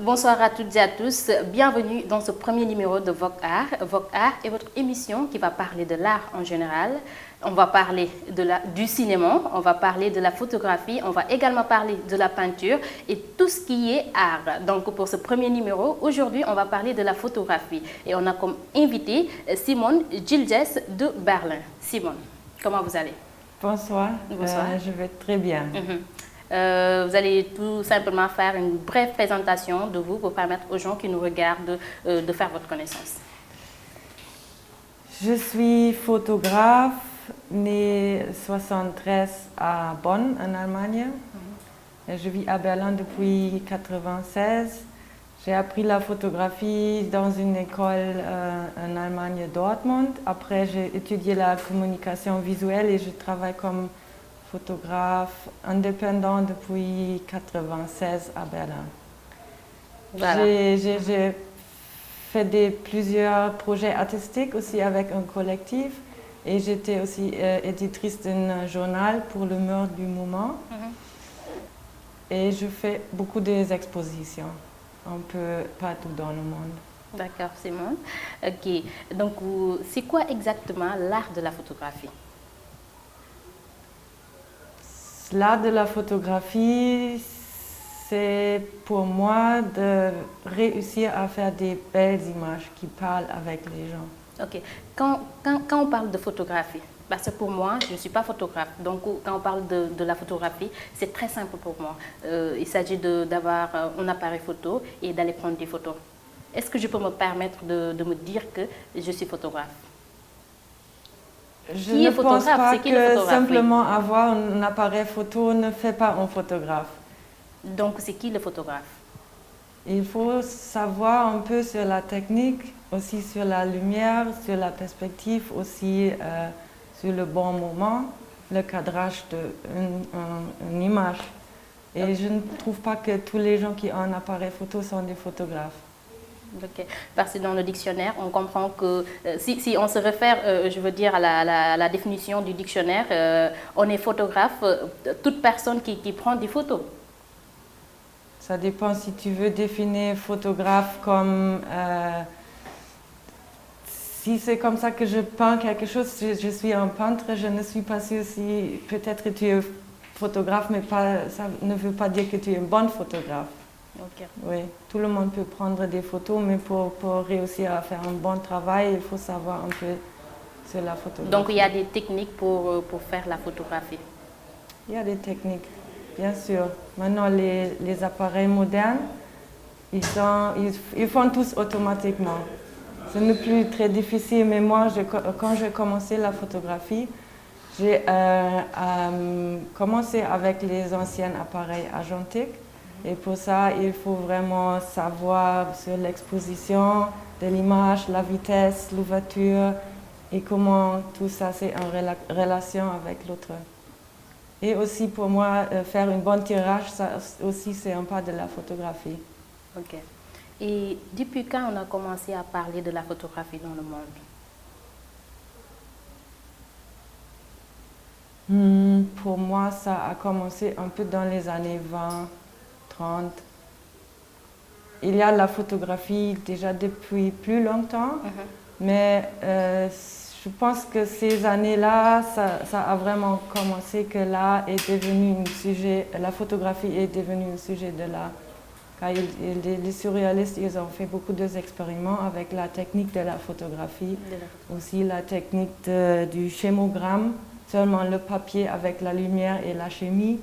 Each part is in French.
Bonsoir à toutes et à tous, bienvenue dans ce premier numéro de Vogue Art. Vogue Art est votre émission qui va parler de l'art en général. On va parler du cinéma, on va parler de la photographie, on va également parler de la peinture et tout ce qui est art. Donc pour ce premier numéro, aujourd'hui on va parler de la photographie et on a comme invité Simone Gilges de Berlin. Simone, comment vous allez? Bonsoir, Bonsoir. Je vais très bien. Vous allez tout simplement faire une brève présentation de vous pour permettre aux gens qui nous regardent de faire votre connaissance. Je suis photographe, née 73 à Bonn, en Allemagne. Je vis à Berlin depuis 1996. J'ai appris la photographie dans une école en Allemagne, Dortmund. Après, j'ai étudié la communication visuelle et je travaille comme photographe indépendant depuis 1996 à Berlin. Voilà. J'ai fait plusieurs projets artistiques aussi avec un collectif et j'étais aussi éditrice d'un journal pour le mœurs du moment. Et je fais beaucoup d'expositions, un peu partout dans le monde. D'accord, Simone. Ok, donc c'est quoi exactement l'art de la photographie? L'art de la photographie, c'est pour moi de réussir à faire des belles images qui parlent avec les gens. Ok, quand on parle de photographie, parce que pour moi, je ne suis pas photographe, donc quand on parle de la photographie, c'est très simple pour moi. Il s'agit d'avoir un appareil photo et d'aller prendre des photos. Est-ce que je peux me permettre de me dire que je suis photographe? Je ne pense pas que simplement avoir un appareil photo ne fait pas un photographe. Donc, c'est qui le photographe? Il faut savoir un peu sur la technique, aussi sur la lumière, sur la perspective, aussi sur le bon moment, le cadrage d'une image. Et je ne trouve pas que tous les gens qui ont un appareil photo sont des photographes. Ok, parce que dans le dictionnaire, on comprend que si on se réfère, je veux dire, à la définition du dictionnaire, on est photographe, toute personne qui prend des photos. Ça dépend si tu veux définir photographe comme... si c'est comme ça que je peins quelque chose, je suis un peintre, je ne suis pas sûre si peut-être tu es photographe, mais ça ne veut pas dire que tu es un bon photographe. Okay. Oui, tout le monde peut prendre des photos, mais pour réussir à faire un bon travail, il faut savoir un peu sur la photographie. Donc il y a des techniques pour faire la photographie? Il y a des techniques, bien sûr. Maintenant, les appareils modernes, ils font tous automatiquement. Ce n'est plus très difficile, mais moi, quand j'ai commencé la photographie, j'ai commencé avec les anciens appareils argentiques. Et pour ça, il faut vraiment savoir sur l'exposition de l'image, la vitesse, l'ouverture et comment tout ça c'est en relation avec l'autre. Et aussi pour moi, faire un bon tirage, ça aussi c'est un pas de la photographie. Ok. Et depuis quand on a commencé à parler de la photographie dans le monde? Pour moi, ça a commencé un peu dans les années 20. 30. Il y a la photographie déjà depuis plus longtemps, mais je pense que ces années-là, ça a vraiment commencé que l'art est devenu un sujet, la photographie est devenue un sujet de l'art. Car les surréalistes, ils ont fait beaucoup d'expériments avec la technique de la photographie, aussi la technique du schémogramme, seulement le papier avec la lumière et la chimie.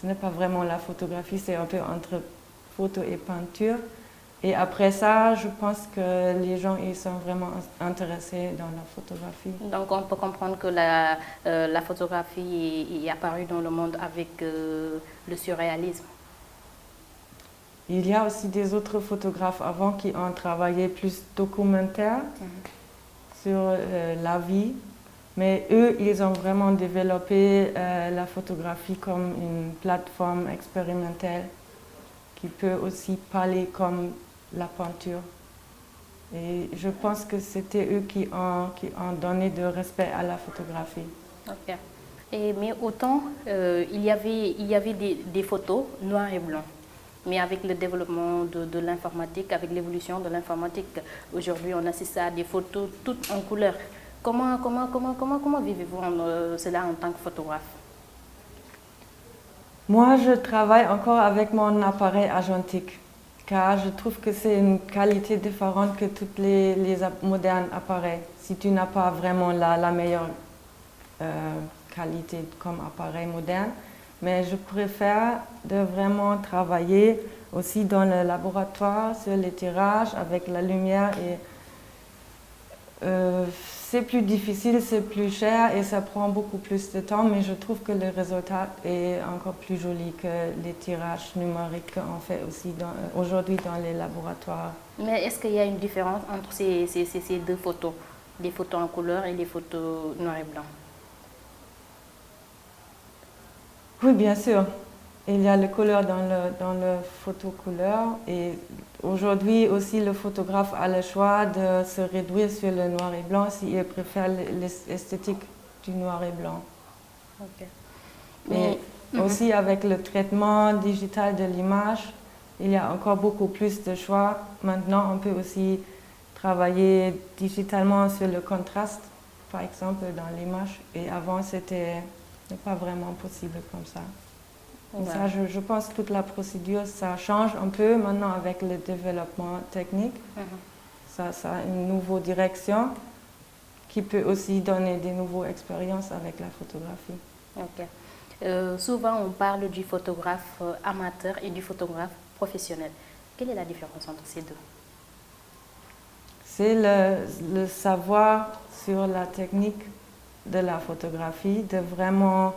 Ce n'est pas vraiment la photographie, c'est un peu entre photo et peinture. Et après ça, je pense que les gens ils sont vraiment intéressés dans la photographie. Donc on peut comprendre que la photographie est apparue dans le monde avec le surréalisme. Il y a aussi des autres photographes avant qui ont travaillé plus documentaire sur la vie. Mais eux, ils ont vraiment développé la photographie comme une plateforme expérimentale qui peut aussi parler comme la peinture. Et je pense que c'était eux qui ont donné de respect à la photographie. Ok. Mais autant, il y avait des photos noires et blancs. Mais avec le développement de l'informatique, avec l'évolution de l'informatique, aujourd'hui on assiste à des photos toutes en couleur. Comment vivez-vous cela en tant que photographe? Moi, je travaille encore avec mon appareil argentique, car je trouve que c'est une qualité différente que tous les modernes appareils. Si tu n'as pas vraiment la meilleure qualité comme appareil moderne, mais je préfère de vraiment travailler aussi dans le laboratoire, sur les tirages, avec la lumière. Et c'est plus difficile, c'est plus cher et ça prend beaucoup plus de temps, mais je trouve que le résultat est encore plus joli que les tirages numériques qu'on fait aussi aujourd'hui dans les laboratoires. Mais est-ce qu'il y a une différence entre ces deux photos, les photos en couleur et les photos noir et blanc? Oui, bien sûr. Il y a le couleur dans le photo couleur et aujourd'hui aussi le photographe a le choix de se réduire sur le noir et blanc s'il préfère l'esthétique du noir et blanc. Ok. Mais aussi avec le traitement digital de l'image, il y a encore beaucoup plus de choix. Maintenant, on peut aussi travailler digitalement sur le contraste, par exemple, dans l'image. Et avant, c'était pas vraiment possible comme ça. Ouais. Ça, je pense que toute la procédure, ça change un peu maintenant avec le développement technique. Ça a une nouvelle direction qui peut aussi donner des nouvelles expériences avec la photographie. Ok. Souvent, on parle du photographe amateur et du photographe professionnel. Quelle est la différence entre ces deux? C'est le savoir sur la technique de la photographie, de vraiment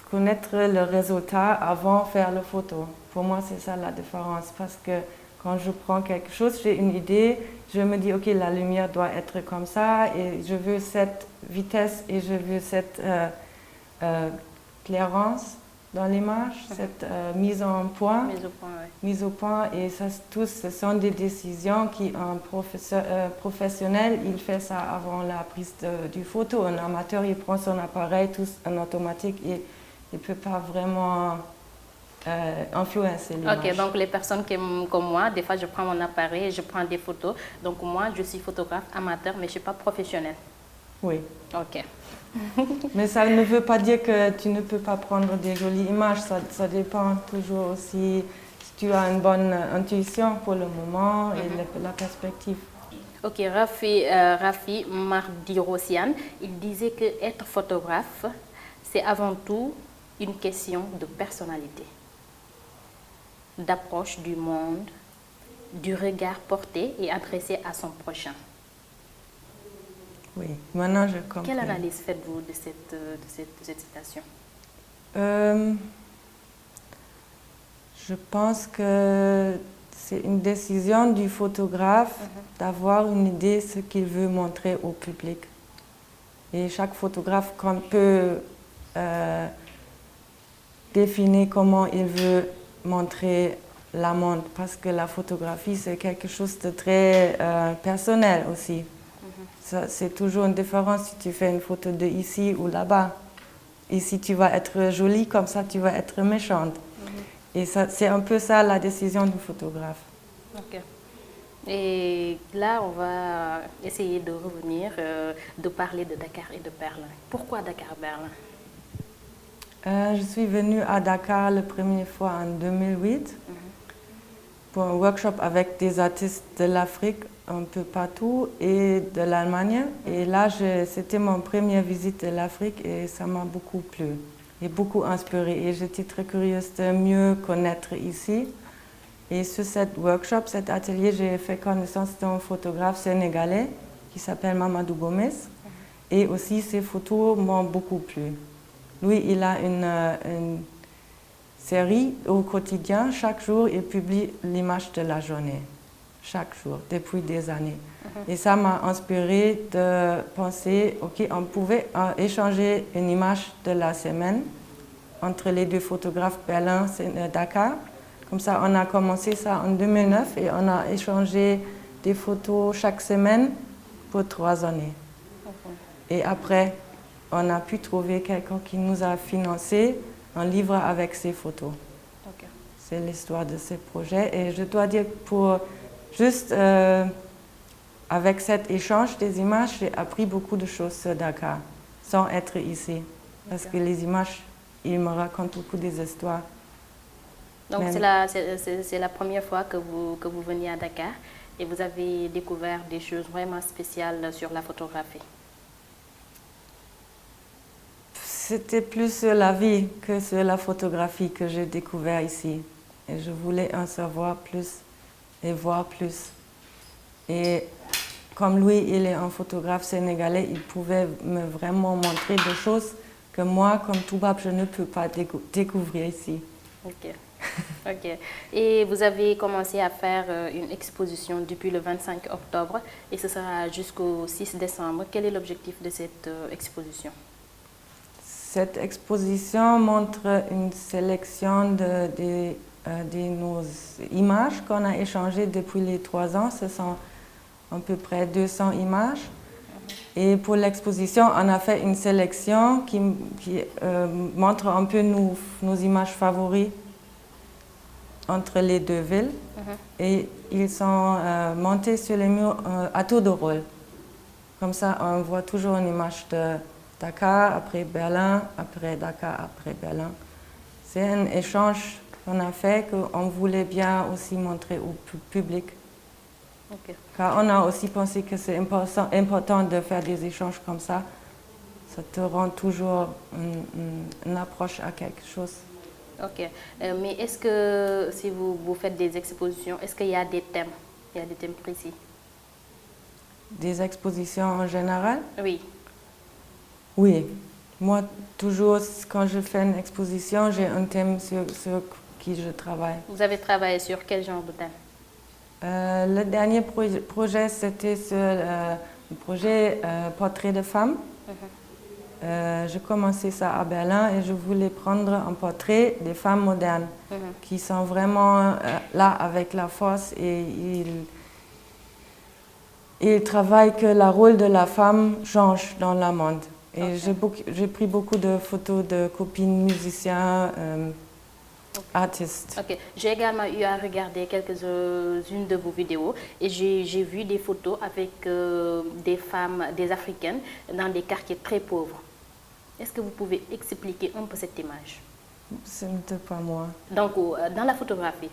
connaître le résultat avant de faire la photo. Pour moi, c'est ça la différence parce que quand je prends quelque chose, j'ai une idée, je me dis ok, la lumière doit être comme ça et je veux cette vitesse et je veux cette clairance dans l'image, cette mise au point, et ça, tous, ce sont des décisions qu'un professionnel, il fait ça avant la prise du photo. Un amateur, il prend son appareil, tout en automatique, et il ne peut pas vraiment influencer l'image. Ok, donc les personnes comme moi, des fois je prends mon appareil et je prends des photos. Donc moi, je suis photographe amateur, mais je ne suis pas professionnelle. Oui. Ok. Mais ça ne veut pas dire que tu ne peux pas prendre des jolies images. Ça dépend toujours aussi si tu as une bonne intuition pour le moment et la perspective. Ok, Rafi Mardirosian, il disait que être photographe, c'est avant tout une question de personnalité, d'approche du monde, du regard porté et adressé à son prochain. Oui, maintenant je comprends. Quelle analyse faites-vous de cette citation? Je pense que c'est une décision du photographe d'avoir une idée de ce qu'il veut montrer au public. Et chaque photographe peut définir comment il veut montrer la monde, parce que la photographie, c'est quelque chose de très personnel aussi. C'est toujours une différence si tu fais une photo de ici ou là-bas. Ici, tu vas être jolie, comme ça, tu vas être méchante. Et c'est un peu ça la décision du photographe. Ok. Et là, on va essayer de revenir, de parler de Dakar et de Berlin. Pourquoi Dakar-Berlin? Je suis venue à Dakar la première fois en 2008 pour un workshop avec des artistes de l'Afrique un peu partout et de l'Allemagne. Et là, c'était mon première visite de l'Afrique et ça m'a beaucoup plu et beaucoup inspiré. Et j'étais très curieuse de mieux connaître ici. Et sur cet workshop, cet atelier, j'ai fait connaissance d'un photographe sénégalais qui s'appelle Mamadou Gomes. Et aussi, ses photos m'ont beaucoup plu. Lui, il a une série au quotidien. Chaque jour, il publie l'image de la journée. Chaque jour, depuis des années. Et ça m'a inspiré de penser, ok, on pouvait échanger une image de la semaine entre les deux photographes Berlin et Dakar. Comme ça, on a commencé ça en 2009 et on a échangé des photos chaque semaine pour 3 années. Et après, on a pu trouver quelqu'un qui nous a financé un livre avec ces photos. c'est l'histoire de ce projet. Et je dois dire, pour juste avec cet échange des images, j'ai appris beaucoup de choses sur Dakar, sans être ici. Parce que les images, ils me racontent beaucoup des histoires. Donc c'est la première fois que vous veniez à Dakar et vous avez découvert des choses vraiment spéciales sur la photographie. C'était plus sur la vie que sur la photographie que j'ai découvert ici. Et je voulais en savoir plus et voir plus. Et comme lui, il est un photographe sénégalais, il pouvait me vraiment montrer des choses que moi, comme Toubab, je ne peux pas découvrir ici. Ok. Ok. Et vous avez commencé à faire une exposition depuis le 25 octobre et ce sera jusqu'au 6 décembre. Quel est l'objectif de cette exposition? Cette exposition montre une sélection de nos images qu'on a échangées depuis les 3 ans. Ce sont à peu près 200 images. Et pour l'exposition, on a fait une sélection qui montre un peu nos images favorites entre les deux villes. Et ils sont montés sur les murs à tour de rôle. Comme ça, on voit toujours une image de Dakar, après Berlin, après Dakar, après Berlin. C'est un échange qu'on a fait, qu'on voulait bien aussi montrer au public. Okay. Car on a aussi pensé que c'est important de faire des échanges comme ça. Ça te rend toujours une approche à quelque chose. Ok. Mais est-ce que si vous faites des expositions, est-ce qu'il y a des thèmes? Il y a des thèmes précis? Des expositions en général? Oui. Oui. Moi, toujours, quand je fais une exposition, j'ai un thème sur qui je travaille. Vous avez travaillé sur quel genre de thème? Le dernier projet, c'était sur le projet Portrait de femmes. J'ai commencé ça à Berlin et je voulais prendre un portrait des femmes modernes qui sont vraiment là avec la force et ils travaillent que le rôle de la femme change dans le monde. Et j'ai pris beaucoup de photos de copines musiciens, artistes. Ok. J'ai également eu à regarder quelques-unes de vos vidéos et j'ai vu des photos avec des femmes, des Africaines, dans des quartiers très pauvres. Est-ce que vous pouvez expliquer un peu cette image? Ce n'était pas moi. Donc, dans la photographie,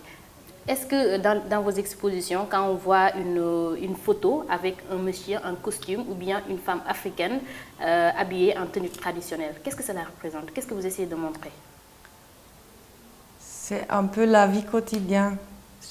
est-ce que dans vos expositions, quand on voit une photo avec un monsieur en costume ou bien une femme africaine habillée en tenue traditionnelle, qu'est-ce que cela représente? Qu'est-ce que vous essayez de montrer? C'est un peu la vie quotidienne.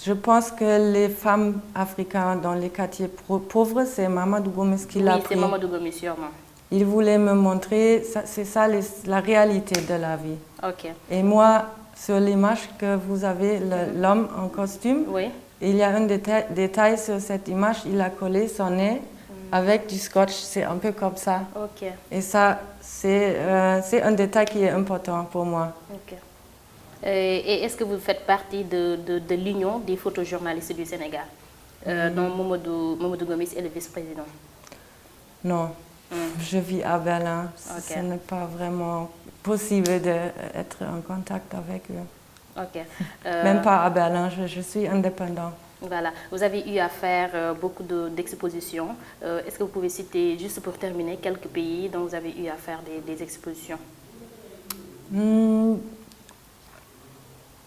Je pense que les femmes africaines dans les quartiers pauvres, c'est Mamadou Gomis qui l'a pris. Oui, c'est Mamadou Gomis, sûrement. Il voulait me montrer, c'est ça la réalité de la vie. Ok. Et moi, sur l'image que vous avez, l'homme en costume, oui. Il y a un détail sur cette image, il a collé son nez avec du scotch, c'est un peu comme ça. Ok. Et ça, c'est un détail qui est important pour moi. Ok. Et est-ce que vous faites partie de l'Union des photojournalistes du Sénégal, dont Mamadou Gomis est le vice-président? Non, je vis à Berlin. Okay. Ce n'est pas vraiment possible d'être en contact avec eux. Ok. Même pas à Berlin, je suis indépendant. Voilà, vous avez eu à faire beaucoup d'expositions. Est-ce que vous pouvez citer, juste pour terminer, quelques pays dont vous avez eu à faire des expositions?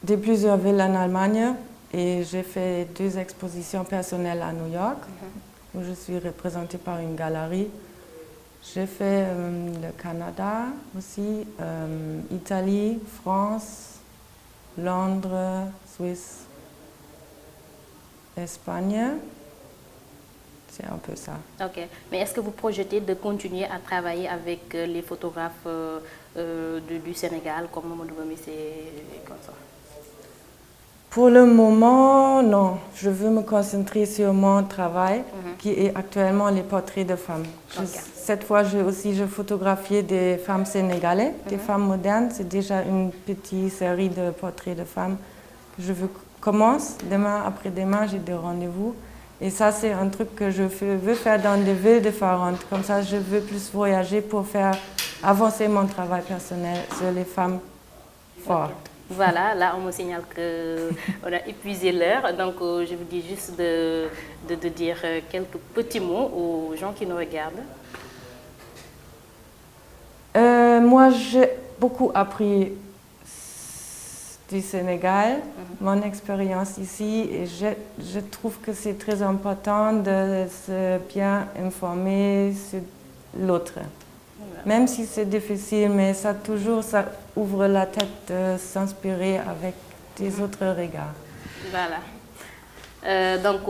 De plusieurs villes en Allemagne et j'ai fait 2 expositions personnelles à New York où je suis représentée par une galerie. J'ai fait le Canada aussi, Italie, France, Londres, Suisse, Espagne. C'est un peu ça. Ok. Mais est-ce que vous projetez de continuer à travailler avec les photographes du Sénégal comme Mamadou Gomis et comme ça? Pour le moment, non. Je veux me concentrer sur mon travail, qui est actuellement les portraits de femmes. Cette fois, je photographiais des femmes sénégalaises, des femmes modernes. C'est déjà une petite série de portraits de femmes que je commence. Demain, après-demain, j'ai des rendez-vous. Et ça, c'est un truc que je veux faire dans des villes différentes. Comme ça, je veux plus voyager pour faire avancer mon travail personnel sur les femmes fortes. Voilà, là on me signale qu'on a épuisé l'heure, donc je vous dis juste de dire quelques petits mots aux gens qui nous regardent. Moi, j'ai beaucoup appris du Sénégal, mon expérience ici, et je trouve que c'est très important de se bien informer sur l'autre. Même si c'est difficile, mais ça ouvre la tête de s'inspirer avec des autres regards. Voilà. Donc,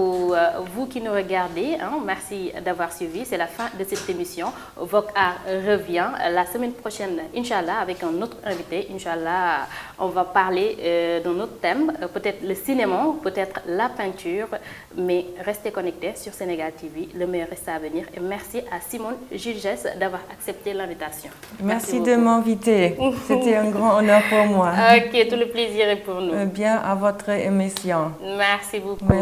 vous qui nous regardez, merci d'avoir suivi. C'est la fin de cette émission. Vogue Art revient la semaine prochaine, Inch'Allah, avec un autre invité. Inch'Allah, on va parler d'un autre thème, peut-être le cinéma, peut-être la peinture, mais restez connectés sur Sénégal TV. Le meilleur reste à venir. Et merci à Simone Gilles d'avoir accepté l'invitation. Merci de m'inviter. C'était un grand honneur pour moi. Ok, tout le plaisir est pour nous. Bien à votre émission. Merci beaucoup. Merci.